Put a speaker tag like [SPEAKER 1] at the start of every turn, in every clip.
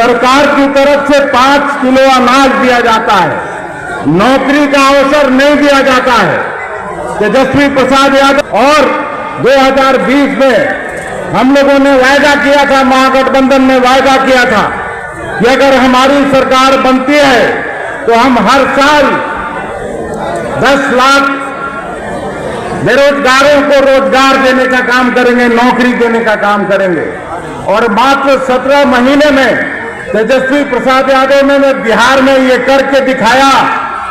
[SPEAKER 1] सरकार की तरफ से 5 किलो अनाज दिया जाता है, नौकरी का अवसर नहीं दिया जाता है। तेजस्वी प्रसाद यादव और 2020 में हम लोगों ने वायदा किया था, महागठबंधन ने वायदा किया था कि अगर हमारी सरकार बनती है तो हम हर साल 10 लाख बेरोजगारों को रोजगार देने का काम करेंगे, नौकरी देने का काम करेंगे। और मात्र 17 महीने में तेजस्वी प्रसाद यादव ने बिहार में ये करके दिखाया,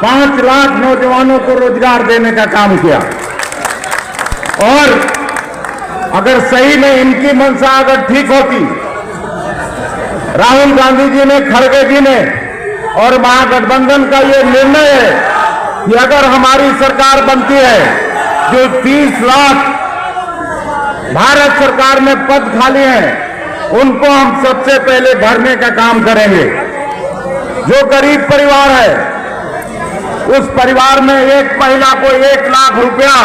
[SPEAKER 1] 5 लाख नौजवानों को रोजगार देने का काम किया। और अगर सही में इनकी मंशा अगर ठीक होती, राहुल गांधी जी ने, खड़गे जी ने और महागठबंधन का ये निर्णय है कि अगर हमारी सरकार बनती है, जो 30 लाख भारत सरकार में पद खाली हैं, उनको हम सबसे पहले भरने का काम करेंगे। जो गरीब परिवार है, उस परिवार में एक महिला को 1 लाख रुपया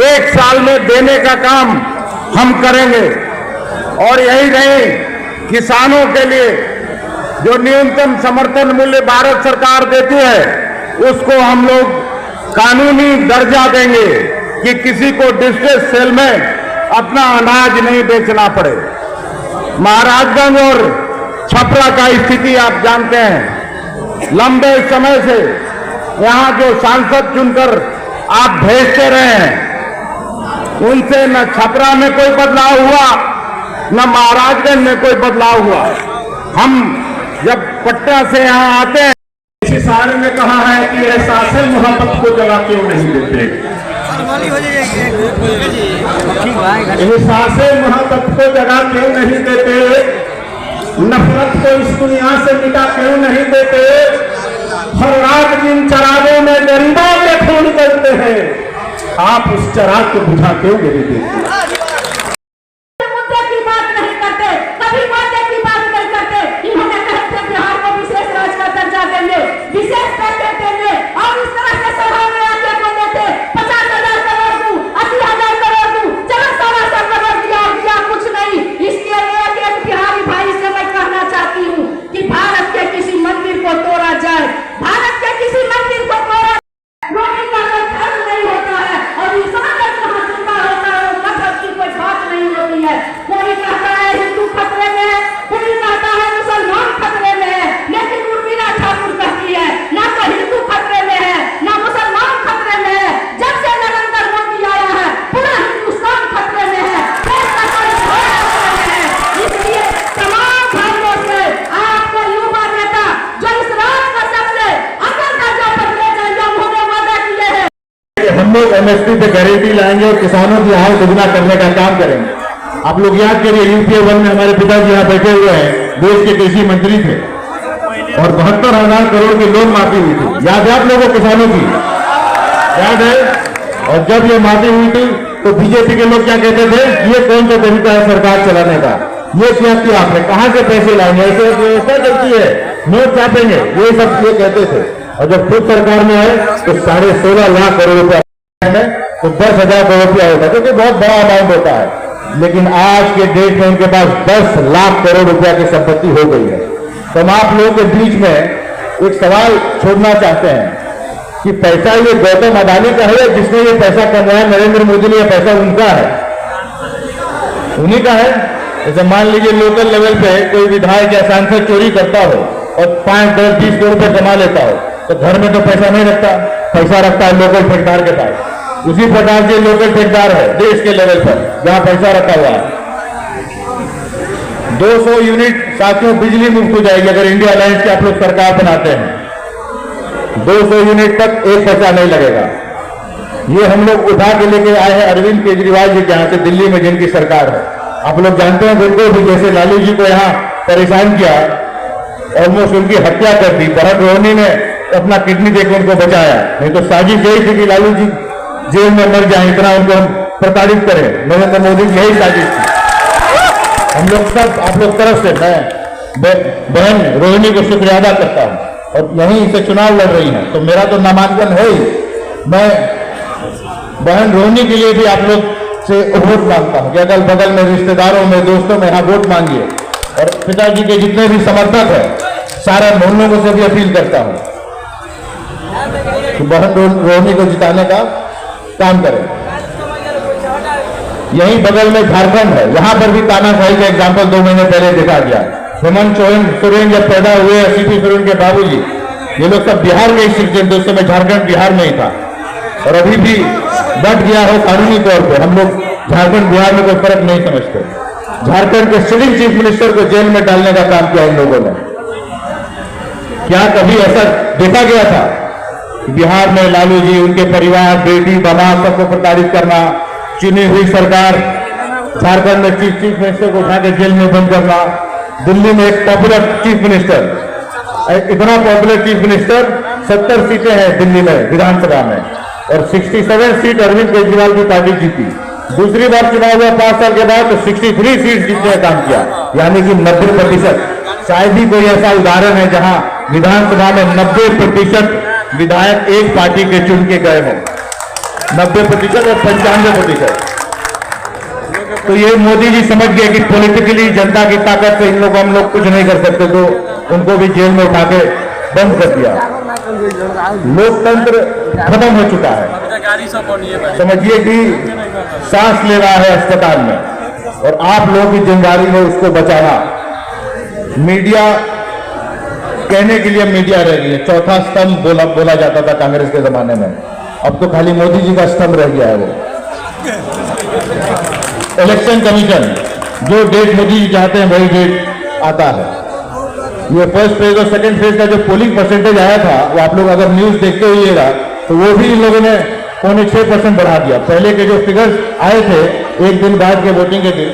[SPEAKER 1] 1 साल में देने का काम हम करेंगे। और यही नहीं, किसानों के लिए जो न्यूनतम समर्थन मूल्य भारत सरकार देती है, उसको हम लोग कानूनी दर्जा देंगे कि किसी को डिस्ट्रेस सेल में अपना अनाज नहीं बेचना पड़े। महाराजगंज और छपरा का स्थिति आप जानते हैं, लंबे समय से यहां जो सांसद चुनकर आप भेजते रहे हैं, उनसे न छपरा में कोई बदलाव हुआ, न महाराजगंज में कोई बदलाव हुआ। हम जब पटना से यहाँ आते हैं, इसी सारे में कहा है कि एहसास मोहब्बत को जगह क्यों नहीं देते, एहसास मोहब्बत को जगह क्यों नहीं देते, नफरत को इस दुनिया से मिटा क्यों नहीं देते, हर रात जिन चरागों में गरीबों के खून करते हैं, आप उस चराग को बुझा क्यों नहीं देते। हम लोग एमएसपी पे गारंटी लाएंगे और किसानों की आय दुगना करने का काम करेंगे। आप लोग याद करिए, यूपीए 1 में हमारे पिताजी यहाँ बैठे हुए हैं, देश के कृषि मंत्री थे और 72,000 करोड़ की लोन माफी हुई थी। याद है आप लोगों किसानों की? याद है? और जब ये माफी हुई थी तो बीजेपी के लोग क्या कहते थे, ये कौन सा तरीका है सरकार चलाने का, ये क्या किया आपने, कहां से पैसे लाएंगे, ऐसे ऐसा चलती है, नोट छापेंगे, ये सब ये कहते थे। और जब खुद सरकार में आए तो 16.5 लाख करोड़ रुपया में तो 10,000 करोड़ रुपया होता है, क्योंकि बहुत बड़ा अमाउंट होता है। लेकिन आज के डेट में उनके पास 10 लाख करोड़ रुपया की संपत्ति हो गई है। तो हम आप लोगों के बीच में एक सवाल छोड़ना चाहते हैं कि पैसा ये गौतम अडानी का है, जिसने ये पैसा कमाया नरेंद्र मोदी ने, ये पैसा उनका है, उन्हीं का है। जैसे मान लीजिए लोकल लेवल पे कोई विधायक या सांसद चोरी करता हो और 5, 10, 20 करोड़ रुपए कमा लेता हो, तो घर में तो पैसा नहीं रखता, पैसा रखता है लोकल ठेकेदार के पास। उसी प्रकार से लोकल ठेकेदार है देश के लेवल पर जहां पैसा रखा हुआ है। 200 यूनिट साथियों बिजली मुफ्त हो जाएगी अगर इंडिया अलायंस की आप लोग सरकार बनाते हैं। 200 यूनिट तक एक पैसा नहीं लगेगा। ये हम लोग उठा के लेके आए हैं अरविंद केजरीवाल जी के यहाँ से, दिल्ली में जिनकी सरकार है। आप लोग जानते हैं बिल्कुल भी, जैसे लालू जी को यहाँ परेशान किया, ऑलमोस्ट उनकी हत्या कर दी, भरत रोहनी ने अपना किडनी देकर उनको बचाया। नहीं तो साजिश यही थी कि लालू जी जेल में मर जाए, इतना उनको हम प्रताड़ित करें। नरेंद्र मोदी की यही साजिश थी। हम लोग सब आप लोग तरफ से मैं बहन रोहिणी को शुक्रिया अदा करता हूं और यहीं से चुनाव लड़ रही हैं, तो मेरा तो नामांकन है ही। मैं बहन रोहिणी के लिए भी आप लोग से वोट मांगता हूं कि अगल बगल में, रिश्तेदारों में, दोस्तों में यहाँ वोट मांगिए।
[SPEAKER 2] और पिताजी के जितने भी समर्थक हैं, सारे मोहल्लों से भी अपील करता हूं कि बहन रोहिणी को जिताने का काम करें। यहीं बगल में झारखंड है, यहां पर भी तानाशाही का एग्जाम्पल 2 महीने पहले देखा गया। हेमंत सोरेन जब पैदा हुए, सीपी सोरेन के बाबूजी, ये लोग सब बिहार में ही शिफ्ट थे, उस समय झारखंड बिहार में ही था। और अभी भी बट गया हो कानूनी तौर पर, हम लोग झारखंड बिहार में कोई फर्क नहीं समझते। झारखंड के सिटिंग चीफ मिनिस्टर को जेल में डालने का काम किया इन लोगों ने। क्या कभी ऐसा देखा गया था कि बिहार में लालू जी, उनके परिवार, बेटी, दामाद सबको प्रताड़ित करना, चुनी हुई सरकार झारखंड में चीफ मिनिस्टर को उठा के जेल में बंद करना, दिल्ली में एक पॉपुलर चीफ मिनिस्टर, इतना पॉपुलर चीफ मिनिस्टर, 70 सीटें हैं दिल्ली में विधानसभा में, और 67 सीट अरविंद केजरीवाल की पार्टी जीती। दूसरी बार चुनाव हुआ 5 साल के बाद तो 63 सीट जीतने का काम किया, यानी कि 90%। शायद ही कोई ऐसा उदाहरण है जहां विधानसभा में 90% विधायक एक पार्टी के चुन के गए हों, 90% और 95%। तो ये मोदी जी समझ गए कि पॉलिटिकली जनता की ताकत से इन लोगों हम लोग कुछ नहीं कर सकते, तो उनको भी जेल में उठा के बंद कर दिया। लोकतंत्र खत्म हो चुका है। समझिए कि सांस ले रहा है अस्पताल में, और आप लोगों की जिम्मेदारी है उसको बचाना। मीडिया कहने के लिए मीडिया रह गई है, चौथा स्तंभ बोला जाता था कांग्रेस के जमाने में, अब तो खाली मोदी जी का स्तंभ रह गया है। वो इलेक्शन कमीशन जो डेट मोदी जी चाहते हैं वही डेट आता है। ये फर्स्ट फेज और सेकंड फेज का जो पोलिंग परसेंटेज आया था, वो आप लोग अगर न्यूज देखते हुईएगा तो वो भी इन लोगों ने 6.25% बढ़ा दिया। पहले के जो फिगर्स आए थे एक दिन बाद के वोटिंग के दिन,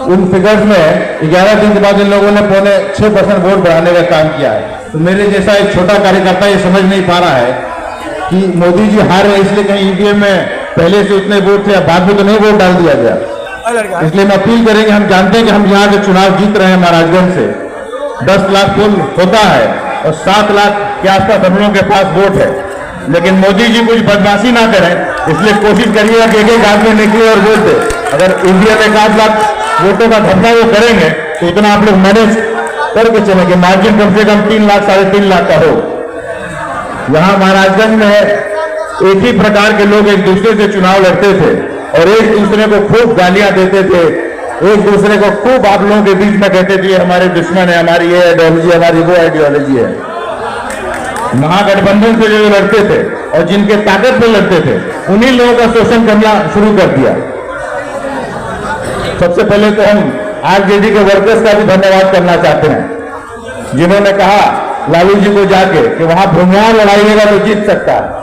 [SPEAKER 2] उन फिगर्स में 11 दिन के बाद इन लोगों ने 6.25% वोट बढ़ाने का काम किया है। तो मेरे जैसा एक छोटा कार्यकर्ता ये समझ नहीं पा रहा है कि मोदी जी हार रहे इसलिए कहीं ईवीएम में पहले से उतने वोट थे, बाद में तो नहीं वोट डाल दिया गया। इसलिए मैं अपील करेंगे, हम जानते हैं कि हम यहाँ के चुनाव जीत रहे हैं महाराजगंज से, 10 लाख पोल होता है और 7 लाख के आसपास हम लोगों के पास वोट है, लेकिन मोदी जी कुछ बदमाशी ना करें, इसलिए कोशिश करिएगा कि एक आदमी निकले और वोट दे। अगर ईवीएम में 7 लाख वोटों का धब्बा वो करेंगे तो उतना आप लोग मैनेज करके चलेंगे, मार्जिन कम से कम 3 लाख 3.5 लाख का हो। यहाँ महाराजगंज में एक ही प्रकार के लोग एक दूसरे से चुनाव लड़ते थे और एक दूसरे को खूब गालियां देते थे, एक दूसरे को खूब आप लोगों के बीच में कहते थे हमारे दुश्मन है, हमारी ये आइडियोलॉजी, हमारी वो आइडियोलॉजी है। महागठबंधन से जो लड़ते थे और जिनके ताकत में लड़ते थे, उन्हीं लोगों का शोषण करना शुरू कर दिया। सबसे पहले तो हम आरजेडी के वर्कर्स का भी धन्यवाद करना चाहते हैं, जिन्होंने कहा लालू जी को जाके कि वहां भूमिहार लड़ाइएगा तो जीत सकता है।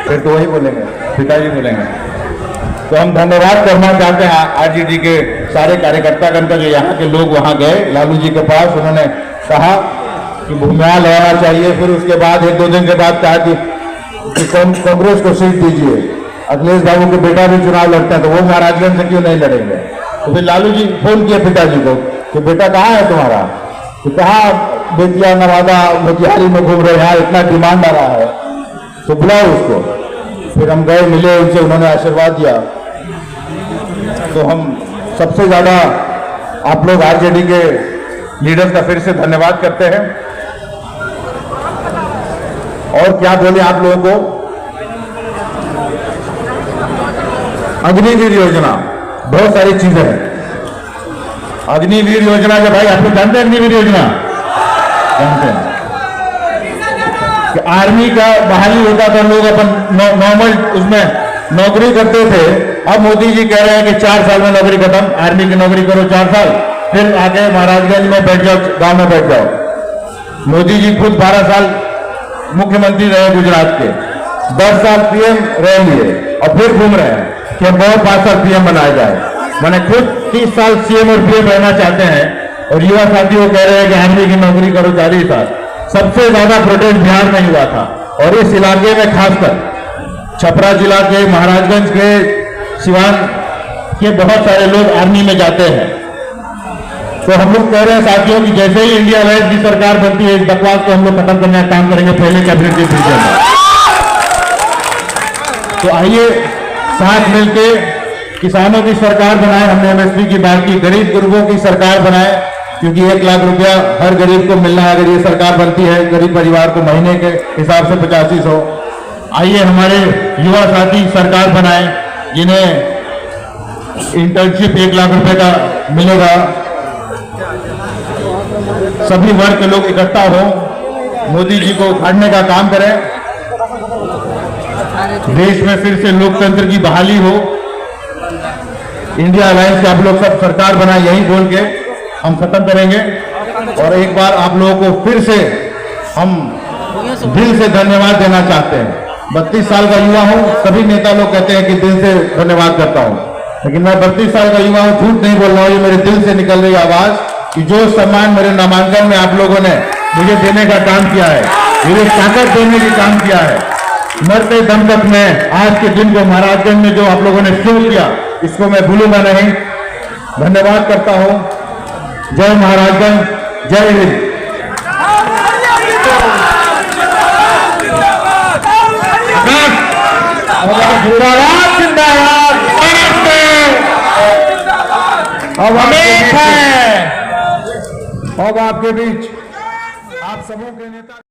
[SPEAKER 2] फिर तो वही बोलेंगे, पिताजी बोलेंगे। तो हम धन्यवाद करना चाहते हैं आरजेडी के सारे कार्यकर्तागण का, जो यहाँ के लोग वहाँ गए लालू जी के पास, उन्होंने कहा कि भूमिहार लगाना चाहिए। फिर उसके बाद 1-2 दिन के बाद कहा कि कांग्रेस को सीट दीजिए, अखिलेश बाबू के बेटा भी चुनाव लड़ते हैं तो वो महाराजगंज से क्यों नहीं लड़ेंगे। तो फिर लालू जी फोन किए पिताजी को कि बेटा कहाँ है तुम्हारा, तो कहा बेतिया नवादा मोतिहारी में घूम रहे हैं, इतना डिमांड आ रहा है तो बुलाओ उसको। फिर हम गए, मिले उनसे, उन्होंने आशीर्वाद दिया। तो हम सबसे ज्यादा आप लोग आरजेडी के लीडर्स का फिर से धन्यवाद करते हैं। और क्या बोले आप लोगों को, अग्निवीर योजना, बहुत सारी चीजें हैं। अग्निवीर योजना के भाई आप लोग जानते हैं अग्निवीर योजना, जानते हैं कि आर्मी का बहाली होता था, लोग अपन नॉर्मल उसमें नौकरी करते थे। अब मोदी जी कह रहे हैं कि 4 साल में नौकरी खत्म, आर्मी की नौकरी करो 4 साल, फिर आके महाराजगंज में बैठ जाओ, गांव में बैठ जाओ। मोदी जी खुद 12 साल मुख्यमंत्री रहे गुजरात के, 10 साल पीएम रह लिए और फिर घूम रहे हैं कि हम बहुत 5 साल पीएम बनाया जाए। मैंने खुद 30 साल सीएम और पीएम रहना चाहते हैं और युवा साथियों कह रहे हैं कि आर्मी की नौकरी करो 40 साल। सबसे ज्यादा प्रोटेस्ट बिहार में हुआ था और इस इलाके में खासकर छपरा जिला के, महाराजगंज के, सिवान के बहुत सारे लोग आर्मी में जाते हैं। तो हम लोग कह रहे हैं साथियों कि जैसे ही इंडिया अलायंस की सरकार बनती है, इस बकवास को हम लोग खत्म करने का काम करेंगे पहले कैबिनेट के फ्यूचर में। तो आइए साथ मिलके किसानों की सरकार बनाए, हमने एमएसपी की बात की, गरीब गुरुओं की सरकार बनाए, क्योंकि 1 लाख रुपया हर गरीब को मिलना है अगर ये सरकार बनती है, गरीब परिवार को महीने के हिसाब से 8500। आइए हमारे युवा साथी सरकार बनाए जिन्हें इंटर्नशिप 1 लाख रुपए का मिलेगा, सभी वर्ग के लोग इकट्ठा हो, मोदी जी को उखाड़ने का काम करें, देश में फिर से लोकतंत्र की बहाली हो, इंडिया अलायंस के आप लोग सब सरकार बनाए, यही बोल के हम खत्म करेंगे। और एक बार आप लोगों को फिर से हम दिल से धन्यवाद देना चाहते हैं। 32 साल का युवा हूं, सभी नेता लोग कहते हैं कि दिल से धन्यवाद करता हूं, लेकिन मैं 32 साल का युवा हूं, झूठ नहीं बोल रहा हूं, ये मेरे दिल से निकल रही आवाज कि जो सम्मान मेरे नामांकन में आप लोगों ने मुझे देने का काम किया है, मुझे ताकत देने का काम किया है, मरते दम तक मैं आज के दिन को महाराजगंज में जो आप लोगों ने शो किया, इसको मैं भूलूंगा नहीं। धन्यवाद करता हूं। जय महाराजगंज, जय हिंद। अब आपके बीच आप सबों के नेता